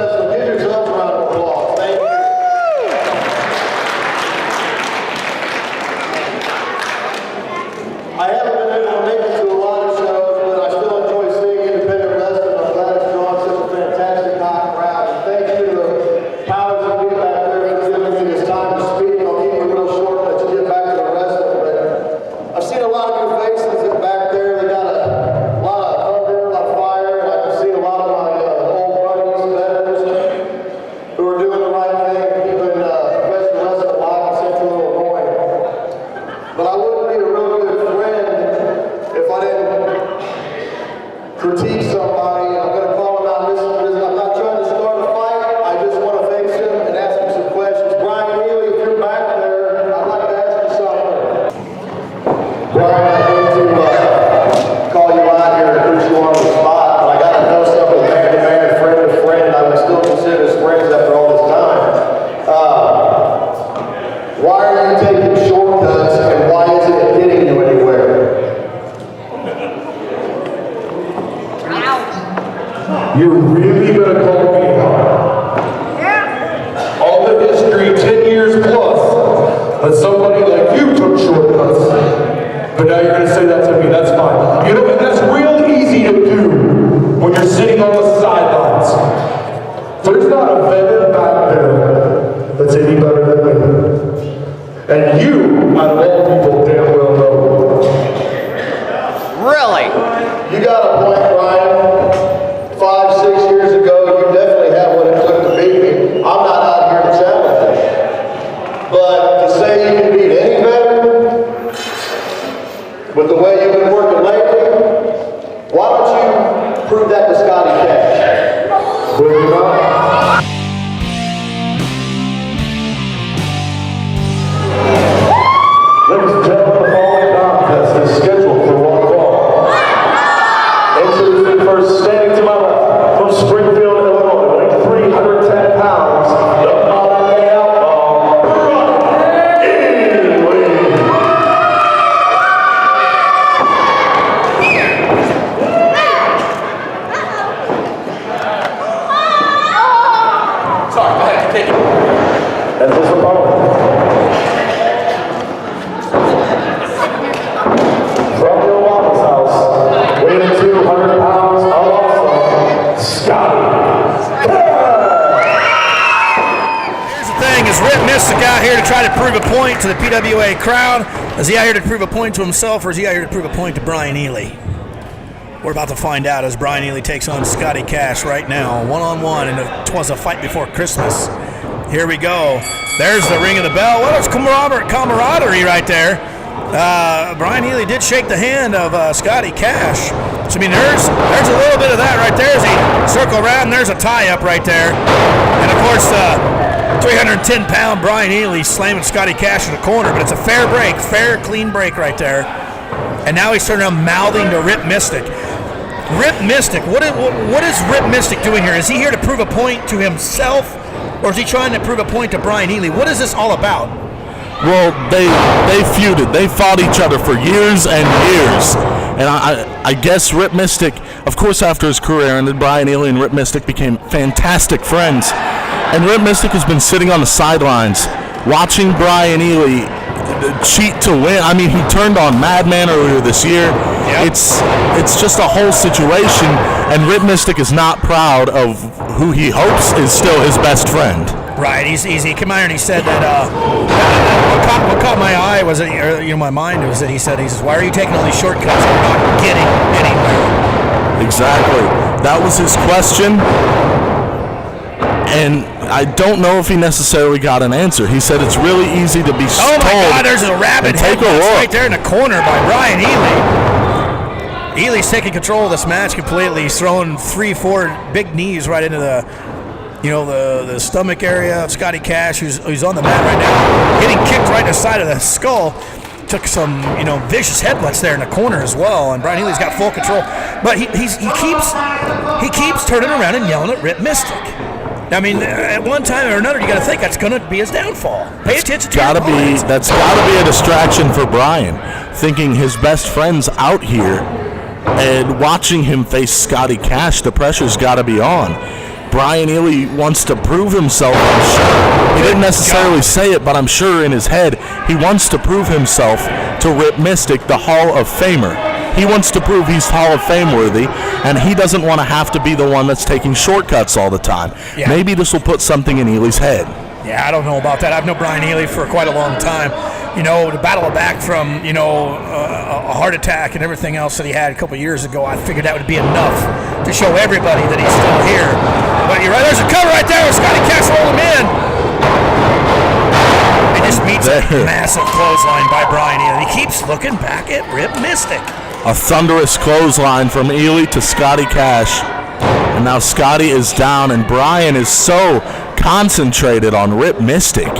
wrestling. Give yourselves a round of applause. Thank you. I haven't been able to make it to a lot of shows, but I still enjoy seeing independent wrestling. I'm glad it's drawn such a fantastic hot crowd. And thank you to the powers that be back there for giving me this time to speak. I'll keep it real short and let you get back to the wrestling. But I've seen a lot of new faces back there. They got a lot of thunder, a lot of fire, and I've seen a lot of my old buddies, veterans, who are doing the right thing, keeping professional wrestling alive in Central Illinois. But I wouldn't be a real good friend if I didn't critique somebody. I'm going to call him out. Listen, I'm not trying to start a fight. I just want to face him and ask him some questions. Bryan Ealey, if you're back there, I'd like to ask you something. Bryan, I hate to call you out here and put you on the spot, but I got to know something man to man, friend to friend. I would still consider us friends after all this time. Why are you taking shortcuts and why isn't it getting you anywhere? You're really going to call me out? Yeah. All the history, 10 years plus, that somebody like you took shortcuts. But now you're going to say that to me, that's fine. You know what, that's real easy to do when you're sitting on the sidelines. There's not a veteran back there that's any better than me. And you, out of all people, damn well know. Really? You got a point, Bryan. 5, 6 years ago, you definitely had what it took to beat me. I'm not out here to challenge you. But to say you can beat any veteran with the way you've been working lately, why don't you prove that to Scotty Cash? Will you not? Ladies and gentlemen, the following contest is scheduled for one fall. Introducing first, standing to my left, from Springfield, Illinois, weighing 310 pounds, the modern-day outlaw, Bryan Ealey. Sorry, go ahead, take it. And his opponent, from your mama's house, weighing 200 pounds, also, Scotty. Here's the thing, is Rip Mystic out here to try to prove a point to the PWA crowd? Is he out here to prove a point to himself, or is he out here to prove a point to Bryan Ealey? We're about to find out as Bryan Ealey takes on Scotty Cash right now, one-on-one, and it was a fight before Christmas. Here we go. There's the ring of the bell. What is camaraderie right there? Bryan Ealey did shake the hand of Scotty Cash. So, I mean, there's a little bit of that right there as he circle around. There's a tie-up right there. And, of course, 310-pound Bryan Ealey slamming Scotty Cash in the corner. But it's a fair break, fair, clean break right there. And now he's turning around mouthing to Rip Mystic. Rip Mystic, what is Rip Mystic doing here? Is he here to prove a point to himself, or is he trying to prove a point to Bryan Ealey? What is this all about? Well, they feuded. They fought each other for years and years. And I guess Rip Mystic, of course, after his career ended, Bryan Ealey and Rip Mystic became fantastic friends. And Rip Mystic has been sitting on the sidelines watching Bryan Ealey cheat to win. I mean, he turned on Madman earlier this year. Yep. It's just a whole situation, and Rip Mystic is not proud of who he hopes is still his best friend. Right, he came out and he said that what caught my eye was that, my mind was that he said, why are you taking all these shortcuts? We're not getting anywhere. Exactly. That was his question. And I don't know if he necessarily got an answer. He said it's really easy to be told. Oh my God, there's a rabbit head right there in the corner by Bryan Ealey. Ealey's taking control of this match completely. He's throwing 3-4 big knees right into the stomach area of Scotty Cash, who's on the mat right now, getting kicked right in the side of the skull. Took some, vicious headbutts there in the corner as well, and Bryan Ealey's got full control. But he keeps turning around and yelling at Rip Mystic. I mean, at one time or another, you got to think that's going to be his downfall. Pay attention to it. That's got to be a distraction for Bryan, thinking his best friend's out here and watching him face Scotty Cash. The pressure's got to be on. Bryan Ealey wants to prove himself, I'm sure. He didn't necessarily say it, but I'm sure in his head he wants to prove himself to Rip Mystic, the Hall of Famer. He wants to prove he's Hall of Fame worthy, and he doesn't want to have to be the one that's taking shortcuts all the time. Yeah. Maybe this will put something in Ealey's head. Yeah, I don't know about that. I've known Bryan Ealey for quite a long time. You know, to battle back from, a heart attack and everything else that he had a couple years ago, I figured that would be enough to show everybody that he's still here. But you're right, there's a cover right there with Scotty Cash roll him in. It just meets a massive clothesline by Bryan Ealey. He keeps looking back at Rip Mystic. A thunderous clothesline from Ealey to Scotty Cash. And now Scotty is down, and Bryan is so concentrated on Rip Mystic.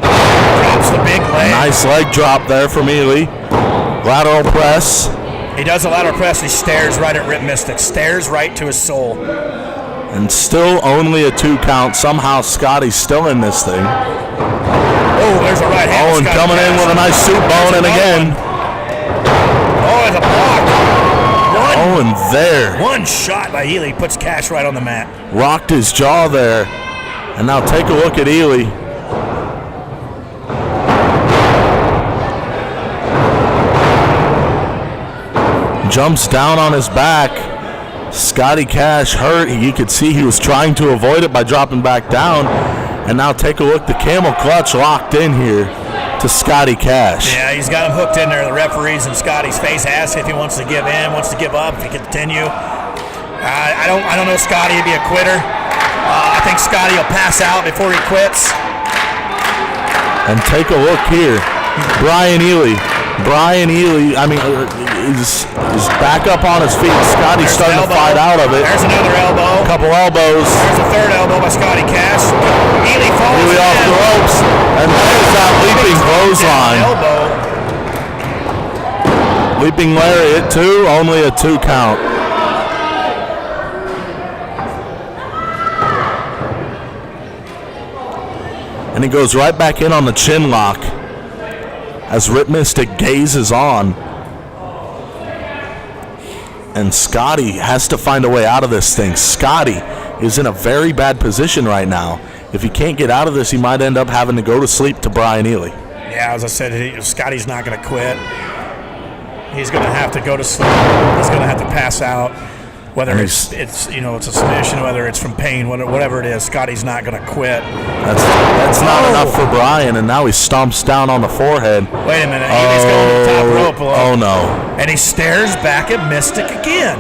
Drops the big leg. Nice leg drop there from Ealey. Lateral press. He does a lateral press. He stares right at Rip Mystic. Stares right to his soul. And still only a 2 count. Somehow Scotty's still in this thing. Oh, there's a right hand. Oh, and coming in with a nice soup bone, and again. Oh, it's a block. Oh, and there. One shot by Ealey puts Cash right on the mat. Rocked his jaw there. And now take a look at Ealey. Jumps down on his back. Scotty Cash hurt. You could see he was trying to avoid it by dropping back down. And now take a look. The camel clutch locked in here to Scotty Cash. Yeah, he's got him hooked in there. The referee's in Scotty's face, asks if he wants to give in, wants to give up, if he can continue. I don't know Scotty to be a quitter. I think Scotty will pass out before he quits. And take a look here. Bryan Ealey, is back up on his feet. Scotty's starting to fight out of it. There's another elbow. A couple elbows. There's a third elbow by Scotty Cash. Ealey falls Ealey off the ropes. And there's that leaping clothesline. Leaping lariat, 2, only a 2 count. And he goes right back in on the chin lock as Rip Mystic gazes on. And Scotty has to find a way out of this thing. Scotty is in a very bad position right now. If he can't get out of this, he might end up having to go to sleep to Bryan Ealey. Yeah, as I said, Scotty's not going to quit. He's going to have to go to sleep. He's going to have to pass out. Whether it's a submission, whether it's from pain, whatever it is, Scotty's not going to quit. That's not enough for Bryan, and now he stomps down on the forehead. Wait a minute, Ealey's going to the top rope. Oh no. And he stares back at Mystic again,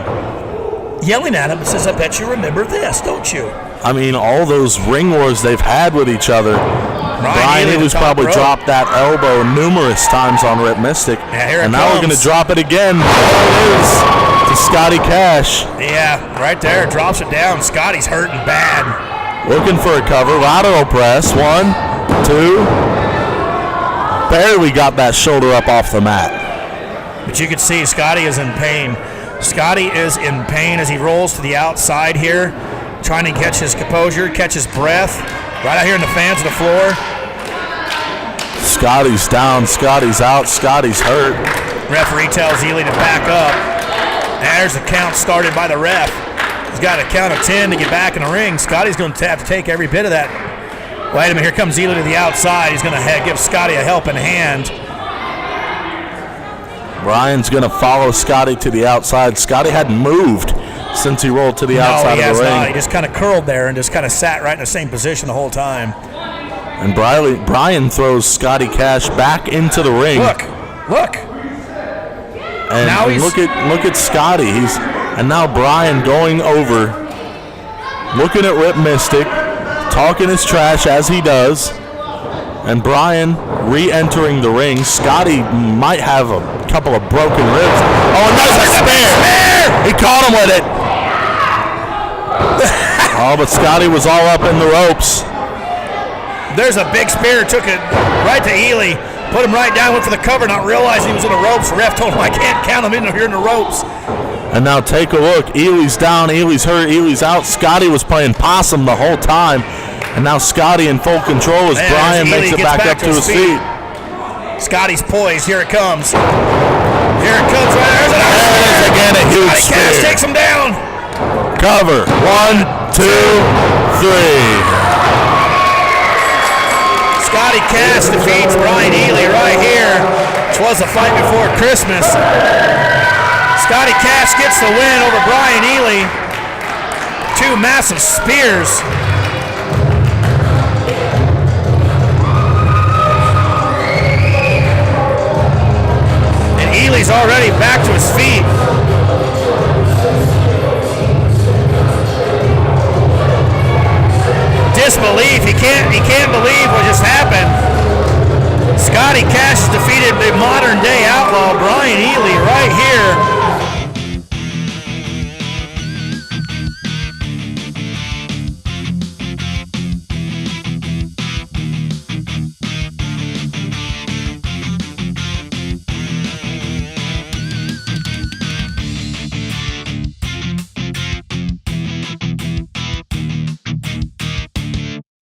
yelling at him and says, I bet you remember this, don't you? I mean, all those ring wars they've had with each other. Bryan Ealey's probably dropped that elbow numerous times on Rip Mystic. Yeah, here it and now comes. we're going to drop it again. There it is to Scotty Cash. Yeah, right there, drops it down. Scotty's hurting bad. Looking for a cover. Lateral press. 1, 2. Barely got that shoulder up off the mat. But you can see Scotty is in pain. Scotty is in pain as he rolls to the outside here, trying to catch his composure, catch his breath. Right out here in the fans of the floor. Scotty's down. Scotty's out. Scotty's hurt. Referee tells Ealey to back up. And there's the count started by the ref. He's got a count of 10 to get back in the ring. Scotty's going to have to take every bit of that. Wait a minute, here comes Ealey to the outside. He's going to give Scotty a helping hand. Bryan's going to follow Scotty to the outside. Scotty hadn't moved since he rolled to the outside of the ring. Not. He just kind of curled there and just kind of sat right in the same position the whole time. And Bryan throws Scotty Cash back into the ring. Look. And now look at Scotty. And now Bryan going over, looking at Rip Mystic, talking his trash as he does. And Bryan re-entering the ring. Scotty might have a couple of broken ribs. Oh, and there's a spear! He caught him with it. Oh, but Scotty was all up in the ropes. There's a big spear, took it right to Ealey, put him right down, went for the cover, not realizing he was in the ropes. The ref told him, I can't count him in here in the ropes. And now take a look. Ealey's down, Ealey's hurt, Ealey's out. Scotty was playing possum the whole time. And now Scotty in full control as Bryan makes it back up to his feet. Scotty's poised. Here it comes. Here it comes right there. There's again a huge Scotty Cash takes him down. Cover. 1, 2, 3. Scotty Cash defeats Bryan Ealey right here. Twas a fight before Christmas. Scotty Cash gets the win over Bryan Ealey. 2 massive spears. And Ealey's already back to his feet. Disbelief. He can't believe what just happened. Scotty Cash defeated the modern day outlaw Bryan